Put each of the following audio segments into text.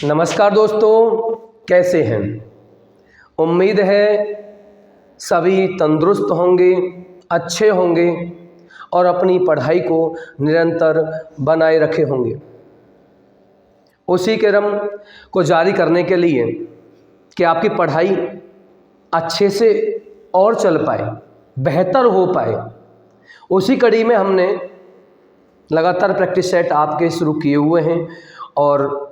नमस्कार दोस्तों, कैसे हैं? उम्मीद है सभी तंदुरुस्त होंगे, अच्छे होंगे और अपनी पढ़ाई को निरंतर बनाए रखे होंगे। उसी क्रम को जारी करने के लिए कि आपकी पढ़ाई अच्छे से और चल पाए, बेहतर हो पाए, उसी कड़ी में हमने लगातार प्रैक्टिस सेट आपके शुरू किए हुए हैं और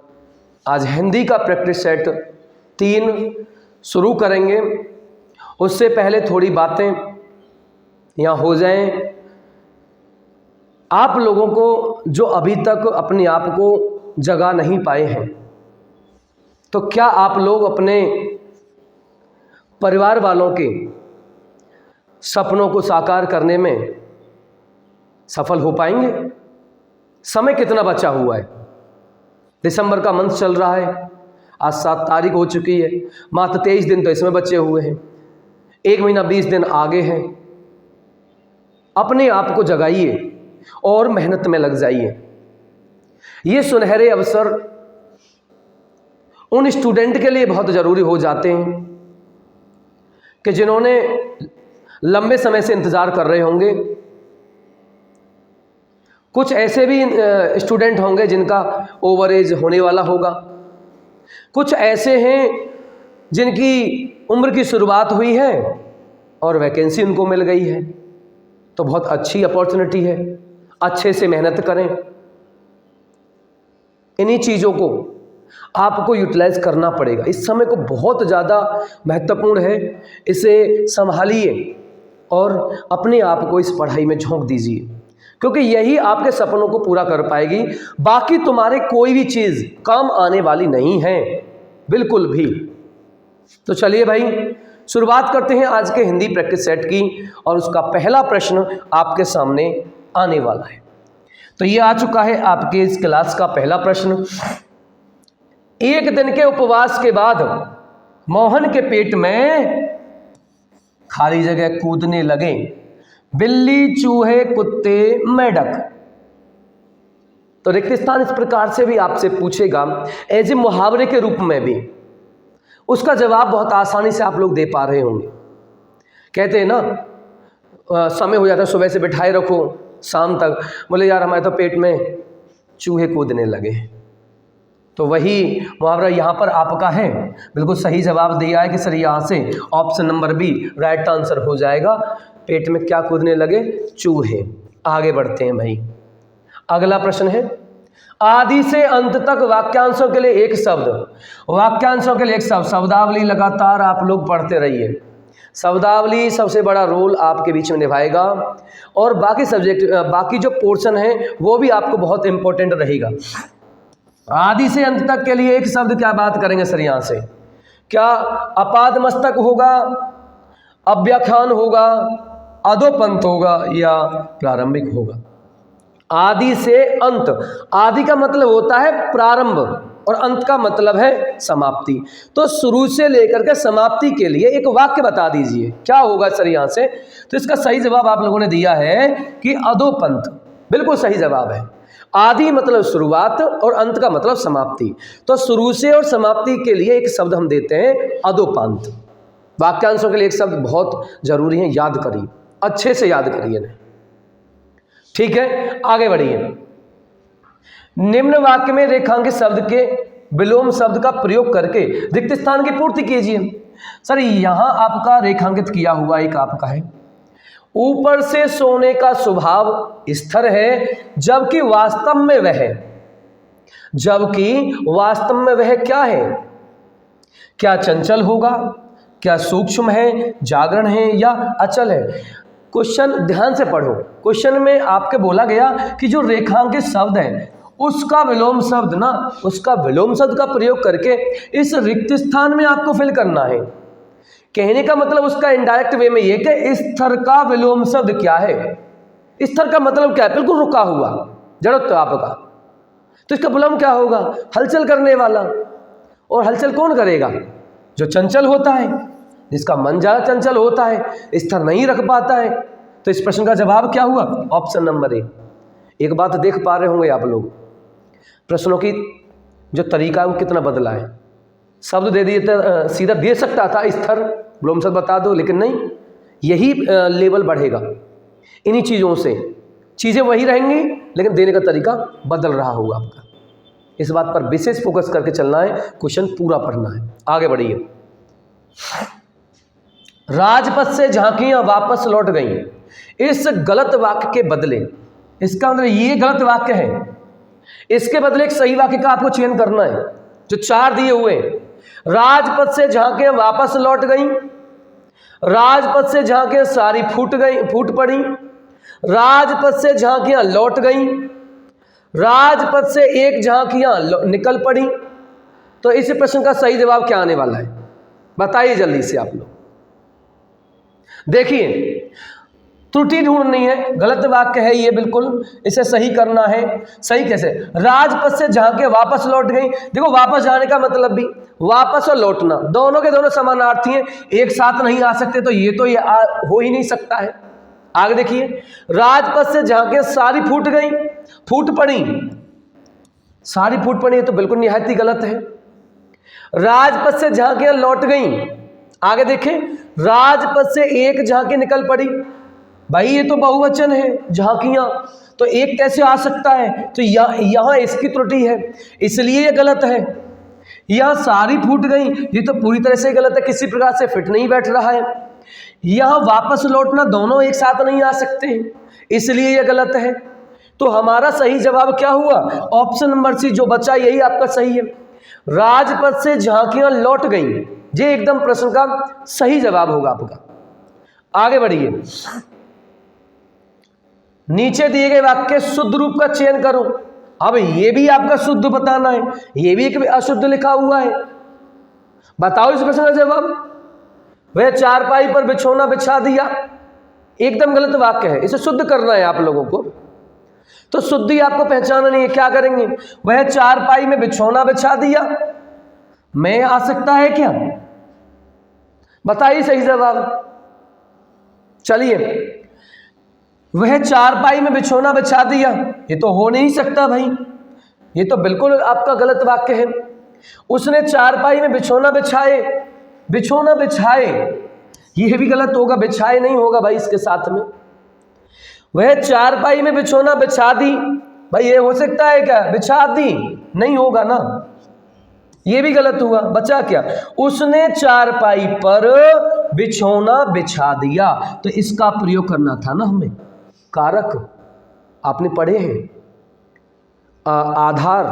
आज हिंदी का प्रैक्टिस सेट 3 शुरू करेंगे। उससे पहले थोड़ी बातें यहाँ हो जाएं। आप लोगों को जो अभी तक अपने आप को जगा नहीं पाए हैं, तो क्या आप लोग अपने परिवार वालों के सपनों को साकार करने में सफल हो पाएंगे? समय कितना बचा हुआ है? दिसंबर का मंथ चल रहा है, आज 7 तारीख हो चुकी है, मात्र 23 दिन तो इसमें बचे हुए हैं, 1 महीना 20 दिन आगे हैं। अपने आप को जगाइए और मेहनत में लग जाइए। ये सुनहरे अवसर उन स्टूडेंट के लिए बहुत ज़रूरी हो जाते हैं कि जिन्होंने लंबे समय से इंतज़ार कर रहे होंगे। कुछ ऐसे भी स्टूडेंट होंगे जिनका ओवर एज होने वाला होगा, कुछ ऐसे हैं जिनकी उम्र की शुरुआत हुई है और वैकेंसी उनको मिल गई है, तो बहुत अच्छी अपॉर्चुनिटी है। अच्छे से मेहनत करें, इन्हीं चीज़ों को आपको यूटिलाइज करना पड़ेगा। इस समय को बहुत ज़्यादा महत्वपूर्ण है, इसे संभालिए और अपने आप को इस पढ़ाई में झोंक दीजिए, क्योंकि यही आपके सपनों को पूरा कर पाएगी। बाकी तुम्हारे कोई भी चीज़ काम आने वाली नहीं है, बिल्कुल भी। तो चलिए भाई, शुरुआत करते हैं आज के हिंदी प्रैक्टिस सेट की और उसका पहला प्रश्न आपके सामने आने वाला है। तो ये आ चुका है आपके इस क्लास का पहला प्रश्न। एक दिन के उपवास के बाद मोहन के पेट में खाली जगह कूदने लगे बिल्ली, चूहे, कुत्ते, मेंढक। तो रिक्त स्थान इस प्रकार से भी आपसे पूछेगा एज ए मुहावरे के रूप में भी, उसका जवाब बहुत आसानी से आप लोग दे पा रहे होंगे। कहते हैं ना, समय हो जाता है, सुबह से बिठाए रखो शाम तक, बोले यार हमारे तो पेट में चूहे कूदने लगे। तो वही मुहावरा यहाँ पर आपका है। बिल्कुल सही जवाब दिया है कि सर यहाँ से option number B right answer हो जाएगा। पेट में क्या कूदने लगे? चूहे। आगे बढ़ते हैं भाई, अगला प्रश्न है आदि से अंत तक वाक्यांशों के लिए एक शब्द। वाक्यांशों के लिए एक शब्द, शब्दावली लगातार आप लोग पढ़ते रहिए। शब्दावली सबसे बड़ा रोल आपके बीच में निभाएगा और बाकी सब्जेक्ट, बाकी जो पोर्शन है वो भी आपको बहुत इंपॉर्टेंट रहेगा। आदि से अंत तक के लिए एक शब्द, क्या बात करेंगे सर यहाँ से? क्या अपाद मस्तक होगा, अव्याख्यान होगा, अधोपंथ होगा या प्रारंभिक होगा? आदि से अंत, आदि का मतलब होता है प्रारंभ और अंत का मतलब है समाप्ति। तो शुरू से लेकर के समाप्ति के लिए एक वाक्य बता दीजिए, क्या होगा सर यहाँ से? तो इसका सही जवाब आप लोगों ने दिया है कि अधोपंथ। बिल्कुल सही जवाब है। आदि मतलब शुरुआत और अंत का मतलब समाप्ति। तो शुरू से और समाप्ति के लिए एक शब्द हम देते हैं अधोपंथ। वाक्यांशों के लिए एक शब्द बहुत जरूरी है, याद करिए, अच्छे से याद करिए ना। ठीक है, आगे बढ़िए। निम्न वाक्य में रेखांकित शब्द के विलोम शब्द का प्रयोग करके रिक्त स्थान की पूर्ति कीजिए। सर यहां आपका रेखांकित किया हुआ एक आपका है, ऊपर से सोने का स्वभाव स्थिर है जबकि वास्तव में वह क्या है? क्या चंचल होगा, क्या सूक्ष्म है, जागरण है या अचल है? क्वेश्चन ध्यान से पढ़ो। क्वेश्चन में आपके बोला गया कि जो रेखांकित शब्द है उसका विलोम शब्द ना, उसका विलोम शब्द का प्रयोग करके इस रिक्त स्थान में आपको फिल करना है। कहने का मतलब उसका इनडायरेक्ट वे में ये कि स्थिर का विलोम शब्द क्या है? स्थिर का मतलब क्या है? बिल्कुल रुका हुआ, जड़त्व आपका। तो इसका विलोम क्या होगा? हलचल करने वाला। और हलचल कौन करेगा? जो चंचल होता है, जिसका मन ज़्यादा चंचल होता है, स्थिर नहीं रख पाता है। तो इस प्रश्न का जवाब क्या हुआ? Option number A. एक बात देख पा रहे होंगे आप लोग, प्रश्नों की जो तरीका है वो कितना बदला है। शब्द दे दिए तो सीधा दे सकता था स्तर ब्लोम सर बता दो, लेकिन नहीं, यही लेवल बढ़ेगा इन्हीं चीज़ों से। चीज़ें वही रहेंगी लेकिन देने का तरीका बदल रहा होगा आपका। इस बात पर विशेष फोकस करके चलना है, क्वेश्चन पूरा पढ़ना है। आगे बढ़िए। राजपथ से झांकियां वापस लौट गईं, इस गलत वाक्य के बदले, इसका मतलब ये गलत वाक्य है, इसके बदले एक सही वाक्य का आपको चयन करना है जो 4 दिए हुए। राजपथ से झांकियां वापस लौट गईं, राजपथ से झांकियां सारी फूट पड़ी, राजपथ से झांकियां लौट गईं, राजपथ से एक झांकियां निकल पड़ी। तो इस प्रश्न का सही जवाब क्या आने वाला है, बताइए जल्दी से आप लोग। देखिए त्रुटि ढूंढनी है, गलत वाक्य है ये, बिल्कुल इसे सही करना है। सही कैसे? राजपथ से झांके वापस लौट गई। देखो वापस जाने का मतलब भी, वापस और लौटना दोनों के दोनों समानार्थी हैं, एक साथ नहीं आ सकते, तो ये हो ही नहीं सकता है। आगे देखिए, राजपथ से झांके सारी फूट पड़ी, सारी फूट पड़ी, तो बिल्कुल निहायत ही गलत है। राजपथ से झांकियां लौट गई, आगे देखें, राजपथ से एक झांकी निकल पड़ी। भाई ये तो बहुवचन है झांकियां, तो एक कैसे आ सकता है? तो यहां इसकी त्रुटि है, इसलिए ये गलत है। यहां सारी फूट गई, ये तो पूरी तरह से गलत है, किसी प्रकार से फिट नहीं बैठ रहा है। यहां वापस लौटना, दोनों एक साथ नहीं आ सकते हैं, इसलिए ये गलत है। तो हमारा सही जवाब क्या हुआ? ऑप्शन नंबर सी जो बचा यही आपका सही है। राजपथ से झांकियां लौट गई, ये एकदम प्रश्न का सही जवाब होगा आपका। आगे बढ़िए, नीचे दिए गए वाक्य शुद्ध रूप का चयन करो। अब ये भी आपका शुद्ध बताना है, ये भी एक अशुद्ध लिखा हुआ है, बताओ इस प्रश्न का जवाब। वह चारपाई पर बिछौना बिछा दिया, एकदम गलत वाक्य है, इसे शुद्ध करना है आप लोगों को। तो शुद्धि आपको पहचाना नहीं है, क्या करेंगे? वह चारपाई में बिछौना बिछा दिया, मैं आ सकता है क्या? बताइए सही जवाब। चलिए, वह चारपाई में बिछौना बिछा दिया, ये तो हो नहीं सकता भाई, ये तो बिल्कुल आपका गलत वाक्य है। उसने चारपाई में बिछौना बिछाए, यह भी गलत होगा, बिछाए नहीं होगा भाई इसके साथ में। वह चारपाई में बिछौना बिछा दी, भाई ये हो सकता है क्या? बिछा दी नहीं होगा ना, ये भी गलत हुआ। बचा क्या? उसने चारपाई पर बिछौना बिछा दिया, तो इसका प्रयोग करना था ना हमें। कारक आपने पढ़े हैं, आधार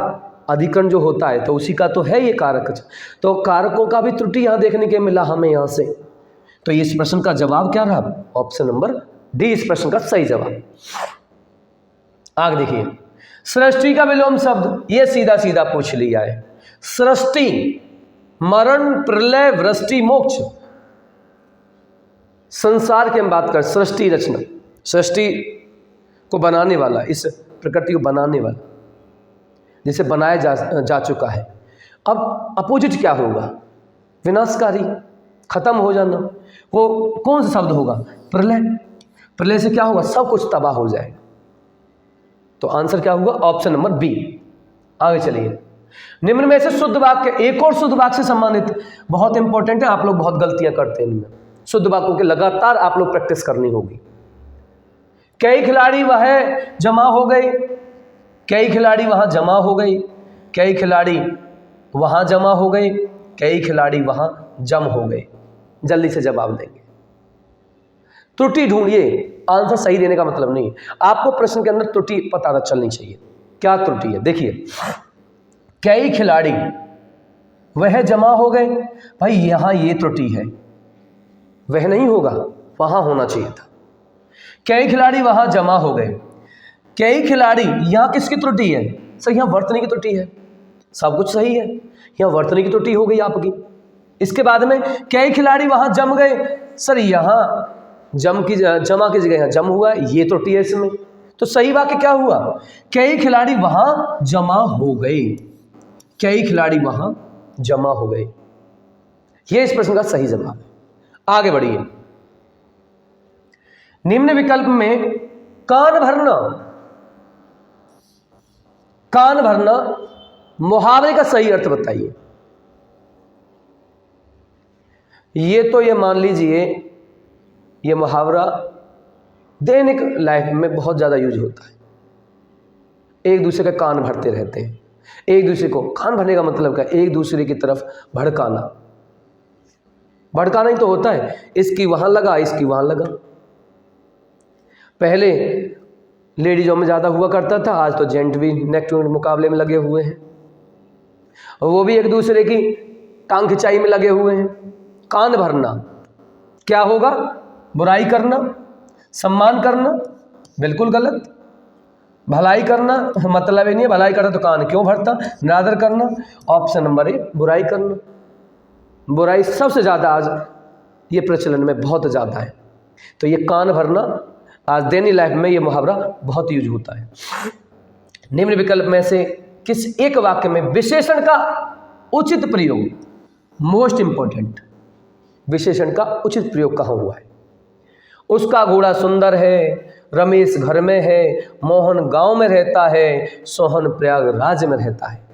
अधिकरण जो होता है तो उसी का तो है ये कारक, तो कारकों का भी त्रुटि यहां देखने के मिला हमें यहां से। तो इस प्रश्न का जवाब क्या रहा? ऑप्शन नंबर डी इस प्रश्न का सही जवाब। आगे देखिए, सृष्टि का विलोम शब्द, ये सीधा सीधा पूछ लिया है। सृष्टि, मरण, प्रलय, वृष्टि, मोक्ष, संसार की हम बात कर, सृष्टि रचना, सृष्टि को बनाने वाला, इस प्रकृति को बनाने वाला, जिसे बनाया जा चुका है। अब अपोजिट क्या होगा? विनाशकारी, खत्म हो जाना। वो कौन सा शब्द होगा? प्रलय। प्रलय से क्या होगा? सब कुछ तबाह हो जाएगा। तो आंसर क्या होगा? Option number B. आगे चलिए, निम्न में से शुद्ध वाक्य, एक और शुद्ध वाक्य से संबंधित, बहुत इंपॉर्टेंट है, आप लोग बहुत गलतियां करते हैं इनमें। शुद्ध वाक्यों के लगातार आप लोग प्रैक्टिस करनी होगी। कई खिलाड़ी वह जमा हो गए, कई खिलाड़ी वहां जमा हो गए, कई खिलाड़ी वहां जमा हो गए, कई खिलाड़ी वहां जम हो गए। जल्दी से जवाब देंगे। त्रुटि ढूंढिए, आंसर सही देने का मतलब नहीं, आपको प्रश्न के अंदर त्रुटि पता चलनी चाहिए, क्या त्रुटि है। देखिए, कई खिलाड़ी वह जमा हो गए, भाई यहां ये त्रुटि है, वह नहीं होगा, वहां होना चाहिए था। कई खिलाड़ी वहां जमा हो गए, कई खिलाड़ी, यहां किसकी त्रुटि है? सर यहां वर्तनी की त्रुटि है, सब कुछ सही है, यहां वर्तनी की त्रुटि हो गई आपकी। इसके बाद में कई खिलाड़ी वहां जम गए, सर यहां जमा की जगह यहां जम हुआ है, ये त्रुटि है इसमें। तो सही वाक्य क्या हुआ? कई खिलाड़ी वहां जमा हो गए, कई खिलाड़ी वहां जमा हो गए, ये इस प्रश्न का सही जवाब है। आगे बढ़िए, निम्न विकल्प में कान भरना मुहावरे का सही अर्थ बताइए। ये मान लीजिए, ये मुहावरा दैनिक लाइफ में बहुत ज़्यादा यूज होता है। एक दूसरे का कान भरते रहते हैं, एक दूसरे को, कान भरने का मतलब क्या, एक दूसरे की तरफ भड़काना। भड़काना ही तो होता है, इसकी वहाँ लगा, इसकी वहाँ लगा। पहले लेडीज़ों में ज़्यादा हुआ करता था, आज तो जेंट भी नेक टू नेक मुकाबले में लगे हुए हैं, और वो भी एक दूसरे की टांग खिंचाई में लगे हुए हैं। कान भरना क्या होगा, बुराई करना, सम्मान करना, बिल्कुल गलत। भलाई करना मतलब ही नहीं है, भलाई करना तो कान क्यों भरता, निरादर करना। ऑप्शन नंबर ए, बुराई करना। बुराई सबसे ज़्यादा आज ये प्रचलन में बहुत ज़्यादा है। तो ये कान भरना आज दैनिक लाइफ में ये मुहावरा बहुत यूज होता है। निम्न विकल्प में से किस एक वाक्य में विशेषण का उचित प्रयोग, मोस्ट इंपॉर्टेंट, विशेषण का उचित प्रयोग कहाँ हुआ है। उसका घोड़ा सुंदर है, रमेश घर में है, मोहन गांव में रहता है, सोहन प्रयागराज में रहता है।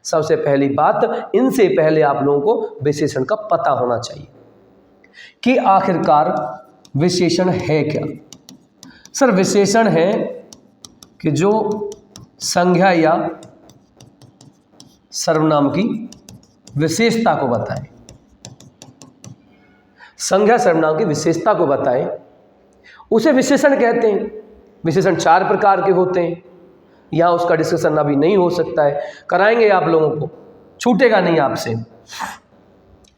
सबसे पहली बात, इनसे पहले आप लोगों को विशेषण का पता होना चाहिए कि आखिरकार विशेषण है क्या। सर विशेषण है कि जो संज्ञा या सर्वनाम की विशेषता को बताए, संज्ञा सर्वनाम की विशेषता को बताए, उसे विशेषण कहते हैं। विशेषण 4 प्रकार के होते हैं। यहाँ उसका डिस्कशन अभी नहीं हो सकता है, कराएंगे आप लोगों को, छूटेगा नहीं आपसे।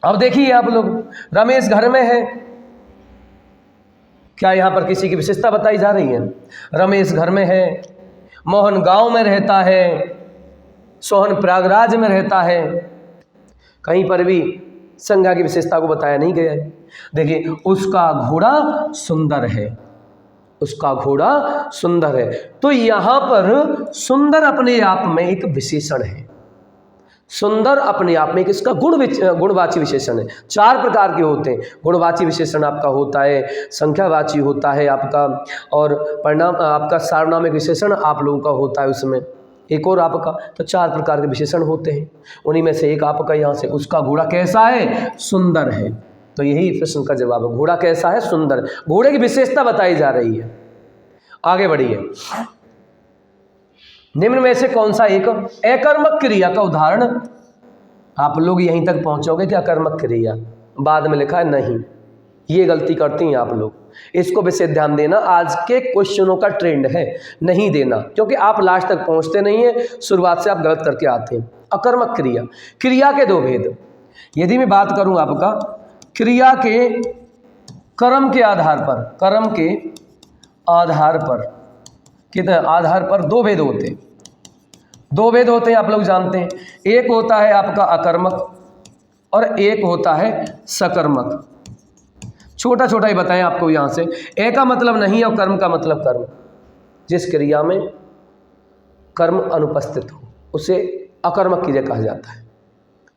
अब देखिए आप लोग, रमेश घर में है, क्या यहाँ पर किसी की विशेषता बताई जा रही है? रमेश घर में है, मोहन गांव में रहता है, सोहन प्रयागराज में रहता है। कहीं पर भी संज्ञा की विशेषता को बताया नहीं गया है। देखिए, उसका घोड़ा सुंदर है, उसका घोड़ा सुंदर है, तो यहाँ पर सुंदर अपने आप में एक विशेषण है। सुंदर अपने आप में एक इसका गुणवाची विशेषण है। 4 प्रकार के होते हैं। गुणवाची विशेषण आपका होता है, संख्यावाची होता है आपका, और परिणाम आपका सार्वनामिक विशेषण आप लोगों का होता है उसमें, एक और आपका। तो 4 प्रकार के विशेषण होते हैं, उन्हीं में से एक आपका यहाँ से, उसका घोड़ा कैसा है, सुंदर है। तो यही प्रश्न का जवाब है, घोड़ा कैसा है, सुंदर। घोड़े की विशेषता बताई जा रही है। आगे बढ़िए, निम्न में से कौन सा एक अकर्मक क्रिया का उदाहरण, आप लोग यहीं तक पहुंचोगे कि अकर्मक क्रिया, बाद में लिखा है नहीं, ये गलती करती हैं आप लोग। इसको विशेष ध्यान देना, आज के क्वेश्चनों का ट्रेंड है, नहीं देना, क्योंकि आप लास्ट तक पहुंचते नहीं है, शुरुआत से आप गलत करके आते हैं। अकर्मक क्रिया, क्रिया के 2 भेद। यदि मैं बात करूं आपका क्रिया के कर्म के आधार पर, कर्म के आधार पर, कितने आधार पर 2 भेद होते हैं। 2 भेद होते हैं, आप लोग जानते हैं। एक होता है आपका अकर्मक और एक होता है सकर्मक। छोटा छोटा ही बताएं आपको यहाँ से। ए का मतलब नहीं है और कर्म का मतलब कर्म। जिस क्रिया में कर्म अनुपस्थित हो उसे अकर्मक क्रिया कहा जाता है,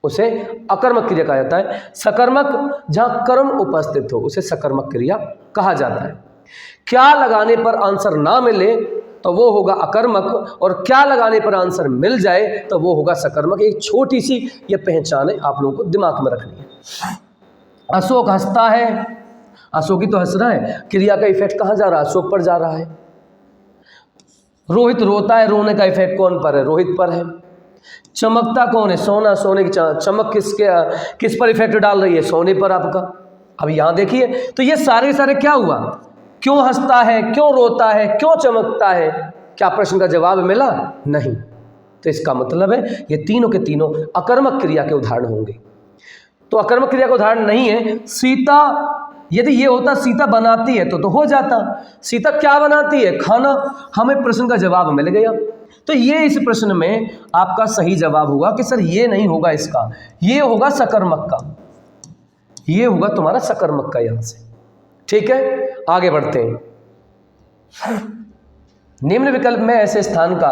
उसे अकर्मक क्रिया कहा जाता है। सकर्मक, जहाँ कर्म उपस्थित हो उसे सकर्मक क्रिया कहा जाता है। क्या लगाने पर आंसर ना मिले तो वो होगा अकर्मक, और क्या लगाने पर आंसर मिल जाए तो वो होगा सकर्मक। एक छोटी सी ये पहचान है, आप लोगों को दिमाग में रखनी है। अशोक हंसता है, अशोक ही तो हंस रहा है, क्रिया का इफेक्ट कहाँ जा रहा है, अशोक पर जा रहा है। रोहित रोता है, रोने का इफेक्ट कौन पर है, रोहित पर है। चमकता कौन है, सोना, सोने की चमक किस पर इफेक्ट डाल रही है, सोने पर आपका। अब यहाँ देखिए, तो ये सारे सारे क्या हुआ, क्यों हंसता है, क्यों रोता है, क्यों चमकता है, क्या प्रश्न का जवाब मिला? नहीं। तो इसका मतलब है ये तीनों के तीनों अकर्मक क्रिया के उदाहरण होंगे। तो अकर्मक क्रिया का उदाहरण नहीं है। सीता, यदि ये होता सीता बनाती है तो हो जाता। सीता क्या बनाती है, खाना, हमें प्रश्न का जवाब मिल गया। तो ये इस प्रश्न में आपका सही जवाब हुआ कि सर ये नहीं होगा, इसका ये होगा सकर्मक का, ये होगा तुम्हारा सकर्मक का यहाँ से। ठीक है, आगे बढ़ते हैं। निम्न विकल्प में ऐसे स्थान का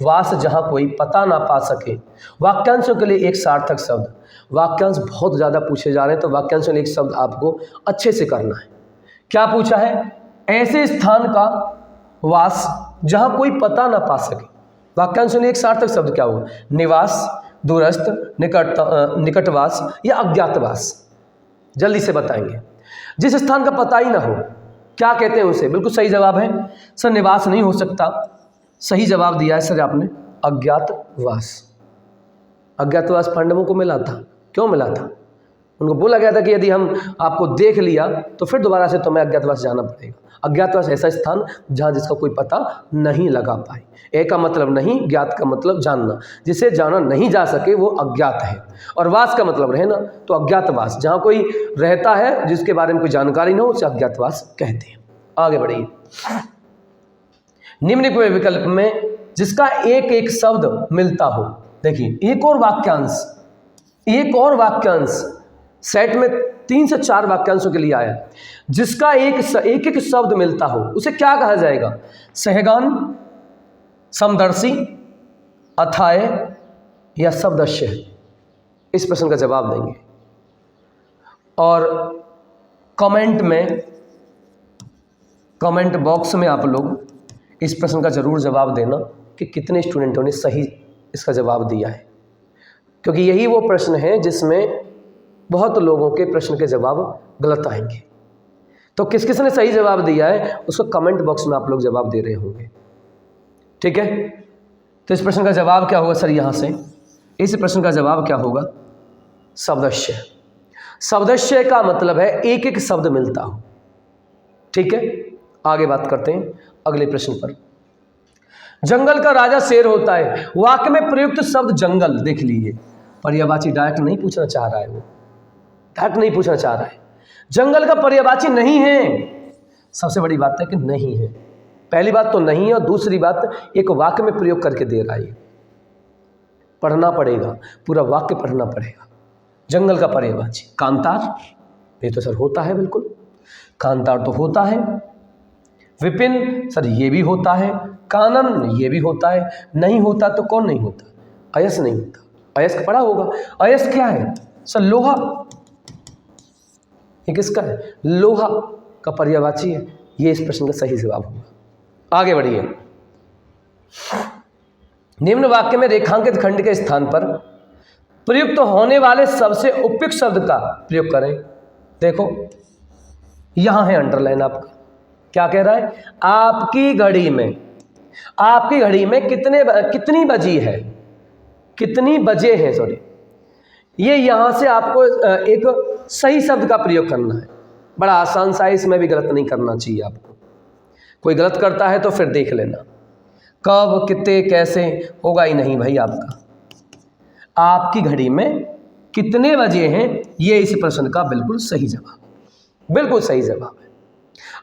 वास जहां कोई पता ना पा सके। वाक्यांशों के लिए एक सार्थक शब्द। वाक्यांश बहुत ज़्यादा पूछे जा रहे हैं, तो वाक्यांशों के लिए एक शब्द आपको अच्छे से करना है। क्या पूछा है? ऐसे स्थान का वास जहां कोई पता ना पा सके। वाक्यांशों में एक सार्थक शब्द क्या हुआ? निवास, दूरस्थ, निकटवास या अज्ञातवास। जल्दी से बताएंगे। जिस स्थान का पता ही ना हो क्या कहते हैं उसे? बिल्कुल सही जवाब है सर, निवास नहीं हो सकता। सही जवाब दिया है सर आपने, अज्ञातवास। अज्ञातवास पांडवों को मिला था। क्यों मिला था? उनको बोला गया था कि यदि हम आपको देख लिया तो फिर दोबारा से तुम्हें अज्ञातवास जाना पड़ेगा। अज्ञातवास ऐसा स्थान जहाँ जिसका कोई पता नहीं लगा पाए। ए का मतलब नहीं, ज्ञात का मतलब जानना। जिसे जाना नहीं जा सके वो अज्ञात है, और वास का मतलब रहना, तो अज्ञातवास जहाँ कोई रहता है जिसके बारे में कोई जानकारी न हो उसे अज्ञातवास कहते हैं। आगे बढ़िए। निम्नलिखित विकल्प में जिसका एक एक शब्द मिलता हो। देखिए एक और वाक्यांश सेट में 3 से 4 वाक्यांशों के लिए आया। जिसका एक शब्द मिलता हो उसे क्या कहा जाएगा? सहगान, समदर्शी, अथाय या शब्दस्य? इस प्रश्न का जवाब देंगे और कमेंट बॉक्स में आप लोग इस प्रश्न का जरूर जवाब देना कि कितने स्टूडेंटों ने सही इसका जवाब दिया है, क्योंकि यही वो प्रश्न है जिसमें बहुत लोगों के प्रश्न के जवाब गलत आएंगे। तो किस किस ने सही जवाब दिया है उसको कमेंट बॉक्स में आप लोग जवाब दे रहे होंगे। ठीक है, तो इस प्रश्न का जवाब क्या होगा सर? यहाँ से इस प्रश्न का जवाब क्या होगा? शब्दस्य। शब्दस्य का मतलब है एक एक शब्द मिलता हो। ठीक है, आगे बात करते हैं अगले प्रश्न पर। जंगल का राजा शेर होता है। वाक्य में प्रयुक्त शब्द जंगल। देख लीजिए, पर्यायवाची डायरेक्ट नहीं पूछना चाह रहा है, वो डायरेक्ट नहीं पूछना चाह रहा है। जंगल का पर्यायवाची नहीं है। सबसे बड़ी बात है कि नहीं है। पहली बात तो नहीं है, और दूसरी बात एक वाक्य में प्रयोग करके दे रहा है। पढ़ना पड़ेगा, पूरा वाक्य पढ़ना पड़ेगा। जंगल का पर्यायवाची कांतार, ये तो सर होता है, बिल्कुल कांतार तो होता है। विपिन सर ये भी होता है। कानन ये भी होता है। नहीं होता तो कौन नहीं होता? अयस नहीं होता। अयस्क पढ़ा होगा। अयस्क क्या है सर? लोहा। ये किसका है? लोहा का पर्यायवाची है। ये इस प्रश्न का सही जवाब होगा। आगे बढ़िए। निम्न वाक्य में रेखांकित खंड के स्थान पर प्रयुक्त होने वाले सबसे उपयुक्त शब्द का प्रयोग करें। देखो यहां है अंडरलाइन आपका। क्या कह रहा है? आपकी घड़ी में कितनी बजी है, कितनी बजे हैं, सॉरी। ये यहां से आपको एक सही शब्द का प्रयोग करना है। बड़ा आसान सा है, इसमें भी गलत नहीं करना चाहिए आपको। कोई गलत करता है तो फिर देख लेना। कब, कितने, कैसे होगा ही नहीं भाई आपका। आपकी घड़ी में कितने बजे हैं, ये इस प्रश्न का बिल्कुल सही जवाब, बिल्कुल सही जवाब है।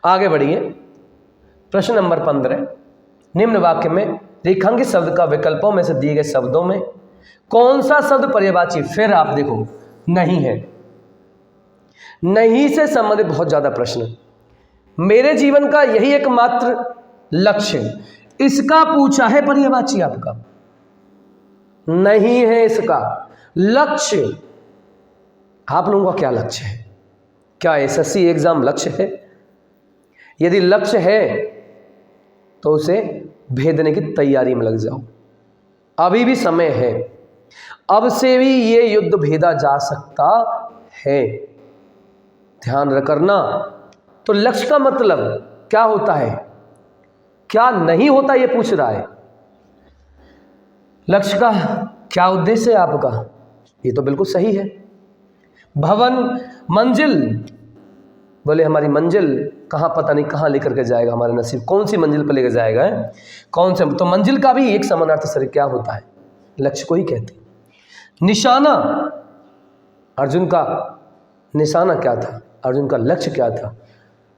आगे बढ़िए। प्रश्न नंबर 15। निम्न वाक्य में रेखांकित शब्द का विकल्पों में से दिए गए शब्दों में कौन सा शब्द पर्यायवाची? फिर आप देखो नहीं है। नहीं से संबंधित बहुत ज्यादा प्रश्न। मेरे जीवन का यही एकमात्र लक्ष्य, इसका पूछा है पर्यायवाची आपका। नहीं है इसका लक्ष्य। आप लोगों का क्या लक्ष्य है? क्या एसएससी एग्जाम लक्ष्य है? यदि लक्ष्य है तो उसे भेदने की तैयारी में लग जाओ। अभी भी समय है, अब से भी ये युद्ध भेदा जा सकता है। ध्यान रखना। तो लक्ष्य का मतलब क्या होता है, क्या नहीं होता, ये पूछ रहा है। लक्ष्य का क्या उद्देश्य है आपका? ये तो बिल्कुल सही है। भवन, मंजिल, बोले हमारी मंजिल कहाँ, पता नहीं कहाँ लेकर के जाएगा हमारे नसीब, कौन सी मंजिल पर लेकर जाएगा है? कौन से? तो मंजिल का भी एक समानार्थक सर क्या होता है? लक्ष्य को ही कहते हैं। निशाना, अर्जुन का निशाना क्या था? अर्जुन का लक्ष्य क्या था?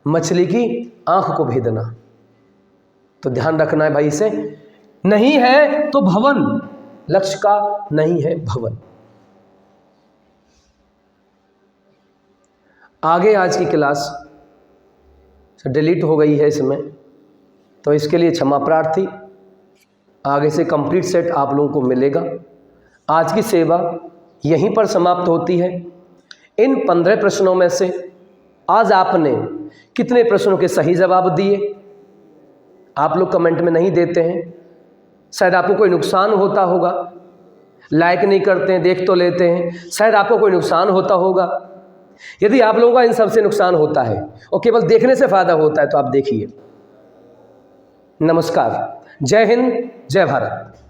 मछली की आंख को भेदना। तो ध्यान रखना है भाई इसे। नहीं है तो भवन, लक्ष्य का नहीं है भवन। आगे आज की क्लास डिलीट हो गई है इसमें, तो इसके लिए क्षमा प्रार्थी। आगे से कंप्लीट सेट आप लोगों को मिलेगा। आज की सेवा यहीं पर समाप्त होती है। इन 15 प्रश्नों में से आज आपने कितने प्रश्नों के सही जवाब दिए? आप लोग कमेंट में नहीं देते हैं, शायद आपको कोई नुकसान होता होगा, लाइक नहीं करते हैं, देख तो लेते हैं, शायद आपको कोई नुकसान होता होगा। यदि आप लोगों का इन सब से नुकसान होता है और केवल देखने से फ़ायदा होता है तो आप देखिए। नमस्कार, जय हिंद, जय भारत।